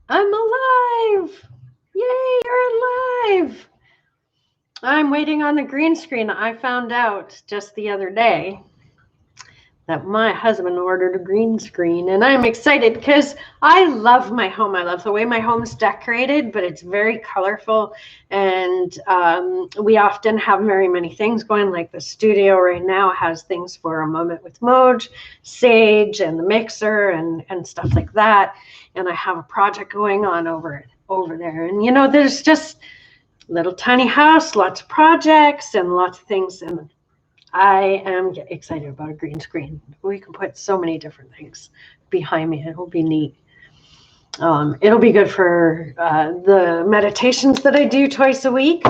I'm alive! Yay, you're alive! I'm waiting on the green screen. I found out just the other day that my husband ordered a green screen, and I'm excited because I love my home. I love the way my home's decorated, but it's very colorful, and we often have very many things going. Like the studio right now has things for a moment with Moj, Sage, and the mixer, and stuff like that. And I have a project going on over there, and there's just little tiny house, lots of projects, and lots of things, and I am excited about a green screen. We can put so many different things behind me. It'll be neat. It'll be good for the meditations that I do twice a week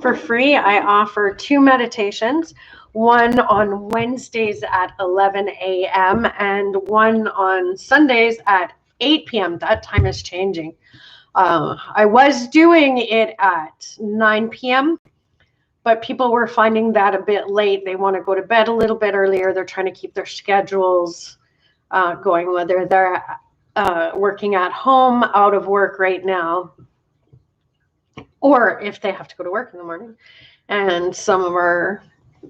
for free. I offer 2 meditations, one on Wednesdays at 11 a.m. and one on Sundays at 8 p.m. That time is changing. I was doing it at 9 p.m., but people were finding that a bit late. They want to go to bed a little bit earlier. They're trying to keep their schedules going, whether they're working at home, out of work right now, or if they have to go to work in the morning. And some of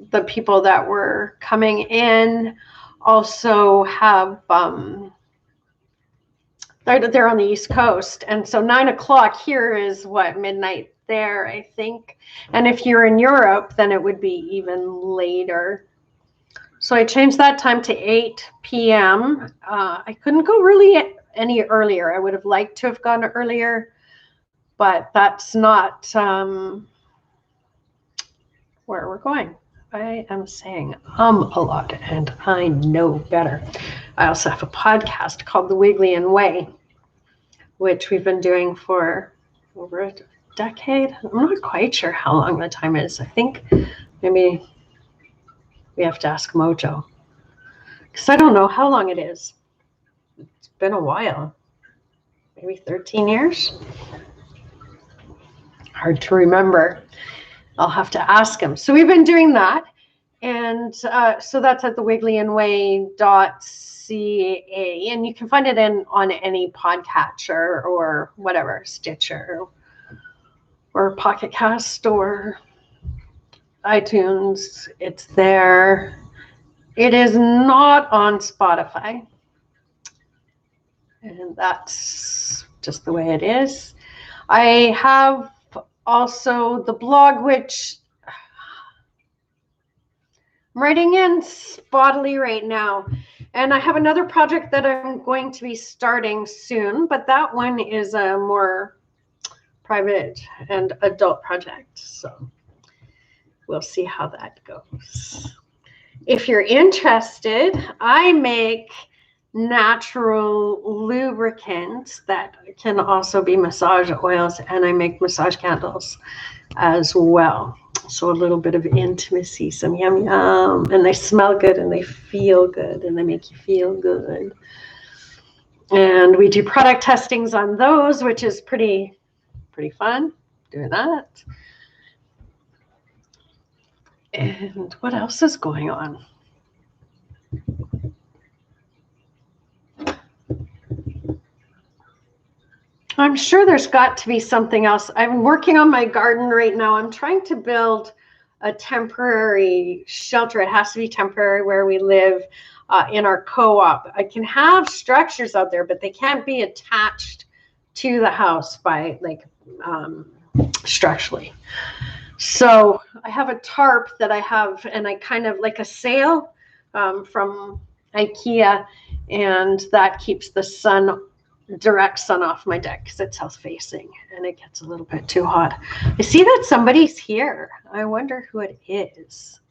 the people that were coming in also have they're on the East Coast, and so 9 o'clock here is what, midnight there, I think. And if you're in Europe, then it would be even later. So I changed that time to 8 p.m. I couldn't go really any earlier. I would have liked to have gone earlier, but that's not where we're going. I am saying a lot, and I know better. I also have a podcast called The Wigleyan Way, which we've been doing for over a decade. I'm not quite sure how long the time is. I think maybe we have to ask Mojo, because I don't know how long it is. It's been a while, maybe 13 years. Hard to remember. I'll have to ask him. So we've been doing that. And so that's at thewigleyanway.ca. And you can find it on any podcatcher or whatever, Stitcher or Pocket Cast or iTunes. It's there. It is not on Spotify. And that's just the way it is. I have also the blog, which I'm writing in spottily right now. And I have another project that I'm going to be starting soon, but that one is a more private and adult project. So we'll see how that goes. If you're interested, I make natural lubricants that can also be massage oils, and I make massage candles as well. So a little bit of intimacy, some yum yum, and they smell good and they feel good and they make you feel good. And we do product testings on those, which is pretty fun doing that. And what else is going on? I'm sure there's got to be something else. I'm working on my garden right now. I'm trying to build a temporary shelter. It has to be temporary where we live in our co-op. I can have structures out there, but they can't be attached to the house by structurally. So I have a tarp that I have, and I kind of like a sail from IKEA, and that keeps the direct sun off my deck because it's south facing and it gets a little bit too hot. I see that somebody's here. I wonder who it is.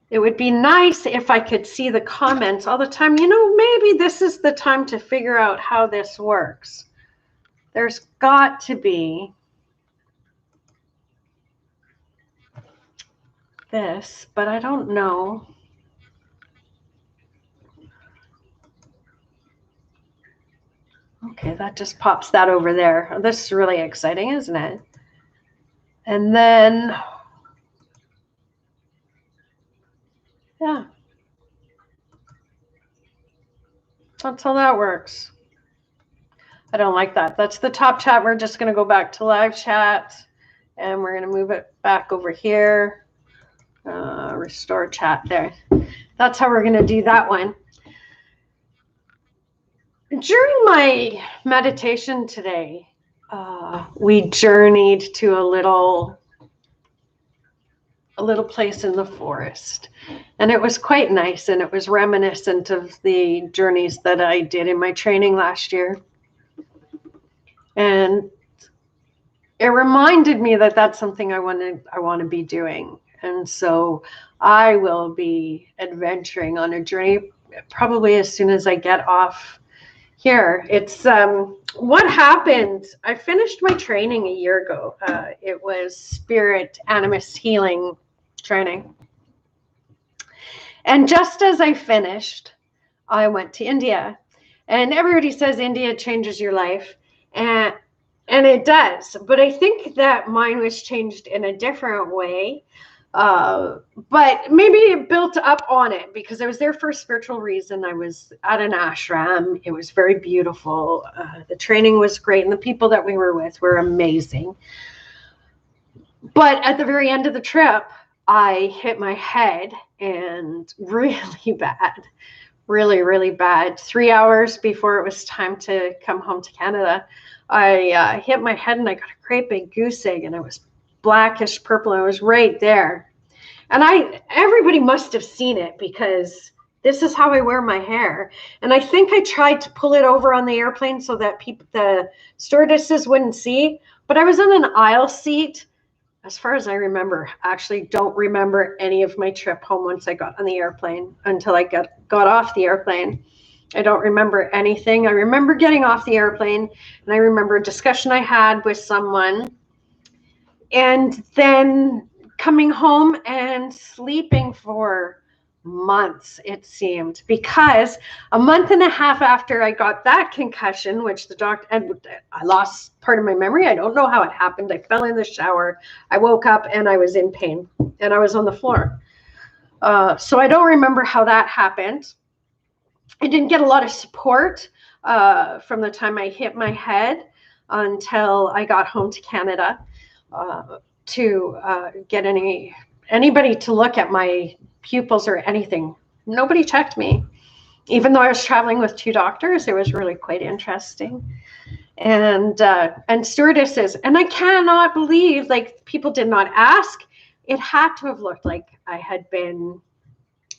It would be nice if I could see the comments all the time. Maybe this is the time to figure out how this works. There's got to be this, but I don't know. Okay, that just pops that over there. This is really exciting, isn't it? And then, yeah, that's how that works. I don't like that. That's the top chat. We're just going to go back to live chat, and we're going to move it back over here. Restore chat there. That's how we're going to do that one. During my meditation today, we journeyed to a little place in the forest, and it was quite nice, and it was reminiscent of the journeys that I did in my training last year. And it reminded me that that's something I want to be doing. And so I will be adventuring on a journey probably as soon as I get off here. It's what happened. I finished my training a year ago. It was spirit animus healing training. And just as I finished, I went to India. And everybody says India changes your life. And it does. But I think that mine was changed in a different way. But maybe it built up on it because I was there for a spiritual reason. I was at an ashram. It was very beautiful. The training was great. And the people that we were with were amazing. But at the very end of the trip, I hit my head, and really bad, really, really bad. 3 hours before it was time to come home to Canada, I hit my head and I got a great big goose egg, and it was blackish purple. And it was right there. And everybody must have seen it because this is how I wear my hair. And I think I tried to pull it over on the airplane so that the stewardesses wouldn't see, but I was in an aisle seat. As far as I remember, actually don't remember any of my trip home once I got on the airplane until I got off the airplane. I don't remember anything. I remember getting off the airplane, and I remember a discussion I had with someone, and then coming home and sleeping for months, it seemed, because a month and a half after I got that concussion, which the doctor, and I lost part of my memory. I don't know how it happened. I fell in the shower. I woke up and I was in pain and I was on the floor. So I don't remember how that happened. I didn't get a lot of support from the time I hit my head until I got home to Canada to get anybody to look at my pupils or anything. Nobody checked me. Even though I was traveling with 2 doctors, it was really quite interesting. And stewardesses, and I cannot believe, like, people did not ask. It had to have looked like I had been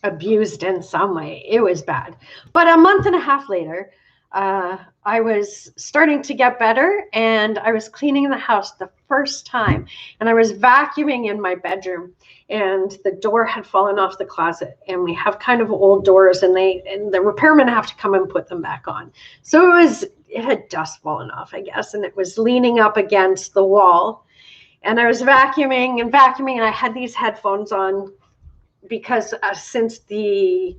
abused in some way. It was bad. But a month and a half later, I was starting to get better, and I was cleaning the house the first time, and I was vacuuming in my bedroom, and the door had fallen off the closet, and we have kind of old doors, and the repairmen have to come and put them back on. So it had dust fallen off, I guess, and it was leaning up against the wall, and I was vacuuming, and I had these headphones on because since the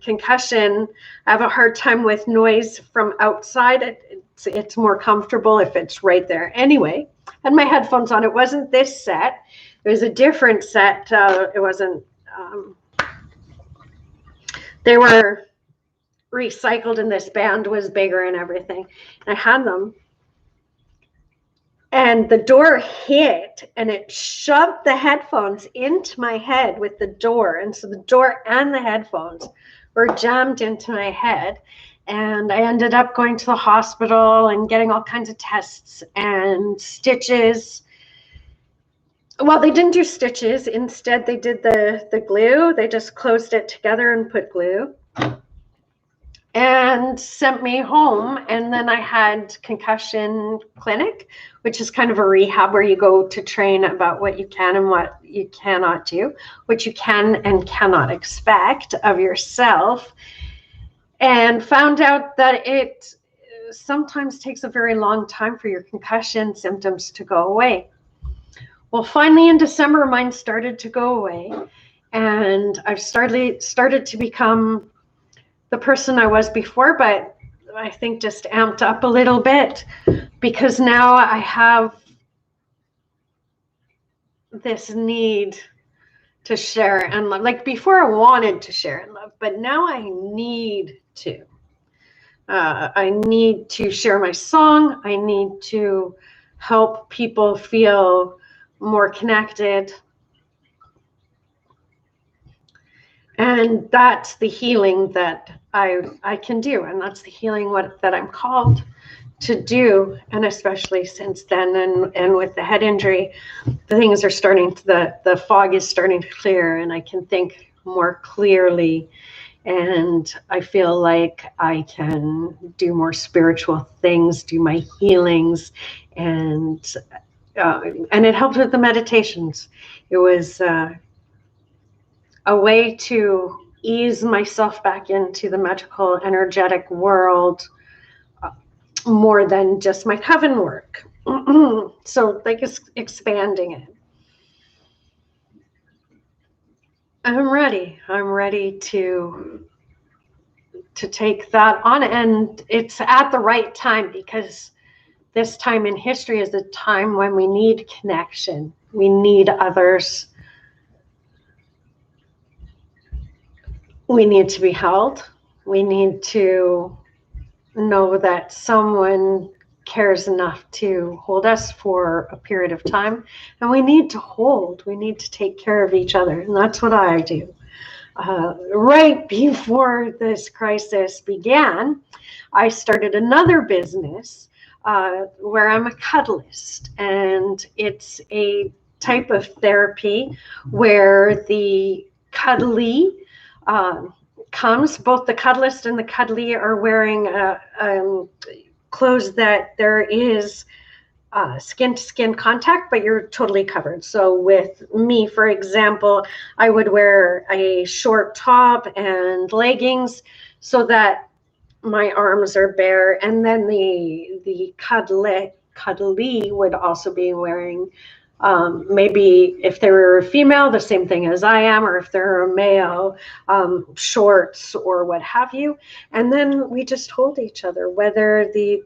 concussion, I have a hard time with noise from outside. It's more comfortable if it's right there. Anyway, I had my headphones on. It wasn't this set. It was a different set. It wasn't, they were recycled, and this band was bigger and everything. And I had them. And the door hit, and it shoved the headphones into my head with the door. And so the door and the headphones were jammed into my head. And I ended up going to the hospital and getting all kinds of tests and stitches. Well, they didn't do stitches. Instead, they did the glue. They just closed it together and put glue, and sent me home. And then I had concussion clinic, which is kind of a rehab where you go to train about what you can and what you cannot do, what you can and cannot expect of yourself, and found out that it sometimes takes a very long time for your concussion symptoms to go away. Well, finally in December, mine started to go away, and I've started to become the person I was before, but I think just amped up a little bit, because now I have this need to share and love. Like before I wanted to share and love, but now I need to. I need to share my song. I need to help people feel more connected. And that's the healing that I can do. And that's the healing that I'm called to do. And especially since then, and with the head injury, the things are starting to, the fog is starting to clear, and I can think more clearly. And I feel like I can do more spiritual things, do my healings, and it helped with the meditations. It was a way to ease myself back into the magical, energetic world, more than just my coven work. So like expanding it. I'm ready to take that on, and it's at the right time, because this time in history is a time when we need connection. We need others. We need to be held. We need to know that someone cares enough to hold us for a period of time. And we need to take care of each other. And that's what I do. Right before this crisis began, I started another business where I'm a cuddlist. And it's a type of therapy where the cuddly comes, both the cuddlist and the cuddly are wearing clothes that there is skin-to-skin contact, but you're totally covered. So with me, for example, I would wear a short top and leggings so that my arms are bare, and then the cuddly would also be wearing maybe, if they were a female, the same thing as I am, or if they're a male, shorts or what have you. And then we just hold each other, whether the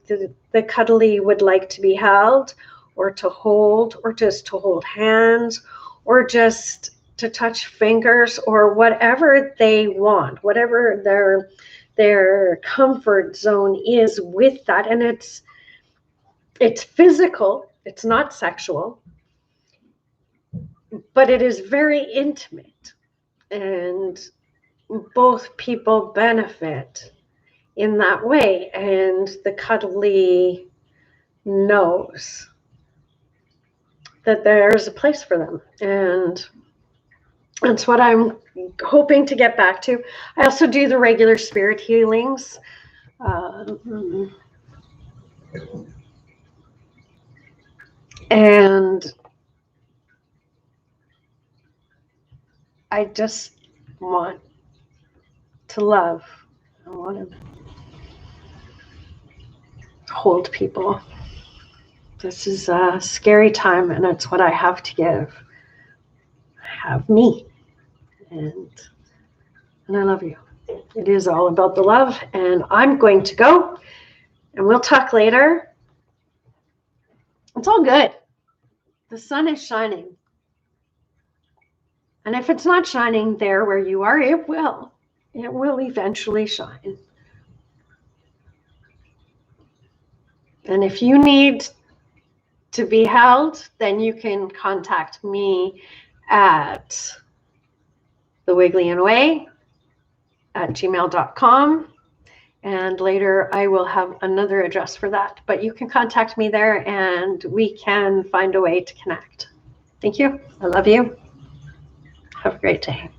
cuddly would like to be held, or to hold, or just to hold hands, or just to touch fingers, or whatever they want, whatever their comfort zone is with that. And it's physical, it's not sexual, but it is very intimate, and both people benefit in that way. And the cuddly knows that there's a place for them, and that's what I'm hoping to get back to. I also do the regular spirit healings. And I just want to love. I want to hold people. This is a scary time, and it's what I have to give. I have me, and I love you. It is all about the love, and I'm going to go, and we'll talk later. It's all good. The sun is shining. And if it's not shining there where you are, it will. It will eventually shine. And if you need to be held, then you can contact me at thewigglyandway@gmail.com. And later I will have another address for that. But you can contact me there, and we can find a way to connect. Thank you. I love you. Have a great day.